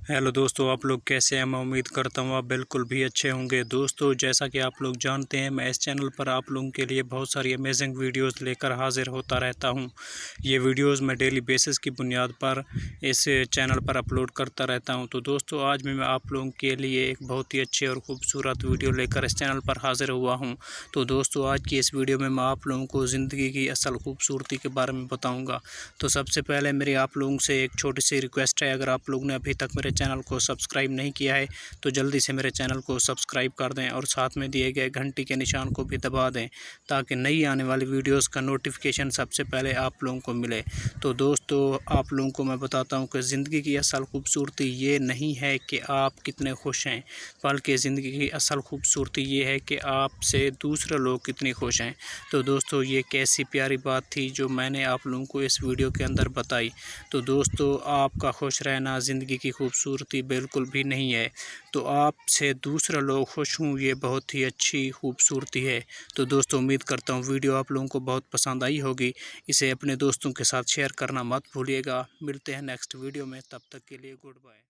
Hello दोस्तों, आप लोग कैसे हैं। मैं उम्मीद करता हूँ आप बिल्कुल भी अच्छे होंगे। दोस्तों, जैसा कि आप लोग जानते हैं, मैं इस चैनल पर आप लोगों के लिए बहुत सारी अमेजिंग वीडियोस लेकर हाजिर होता रहता हूँ। ये वीडियोस मैं डेली बेसिस की बुनियाद पर इस चैनल पर अपलोड करता रहता हूँ। तो दोस्तों, आज भी मैं आप लोगों के लिए एक बहुत ही अच्छे और ख़ूबसूरत वीडियो लेकर इस चैनल पर हाजिर हुआ हूँ। तो दोस्तों, आज की इस वीडियो में मैं आप लोगों को ज़िंदगी की असल खूबसूरती के बारे में बताऊँगा। तो सबसे पहले मेरी आप लोगों से एक छोटी सी रिक्वेस्ट है, अगर आप लोगों ने अभी तक मेरे चैनल को सब्सक्राइब नहीं किया है तो जल्दी से मेरे चैनल को सब्सक्राइब कर दें और साथ में दिए गए घंटी के निशान को भी दबा दें, ताकि नई आने वाली वीडियोस का नोटिफिकेशन सबसे पहले आप लोगों को मिले। तो दोस्तों, आप लोगों को मैं बताता हूं कि ज़िंदगी की असल खूबसूरती ये नहीं है कि आप कितने खुश हैं, बल्कि ज़िंदगी की असल खूबसूरती ये है कि आपसे दूसरे लोग कितने खुश हैं। तो दोस्तों, ये कैसी प्यारी बात थी जो मैंने आप लोगों को इस वीडियो के अंदर बताई। तो दोस्तों, आपका खुश रहना ज़िंदगी की खूबसूरती बिल्कुल भी नहीं है। तो आपसे दूसरे लोग खुश हों, ये बहुत ही अच्छी खूबसूरती है। तो दोस्तों, उम्मीद करता हूँ वीडियो आप लोगों को बहुत पसंद आई होगी। इसे अपने दोस्तों के साथ शेयर करना मत भूलिएगा। मिलते हैं नेक्स्ट वीडियो में, तब तक के लिए गुड बाय।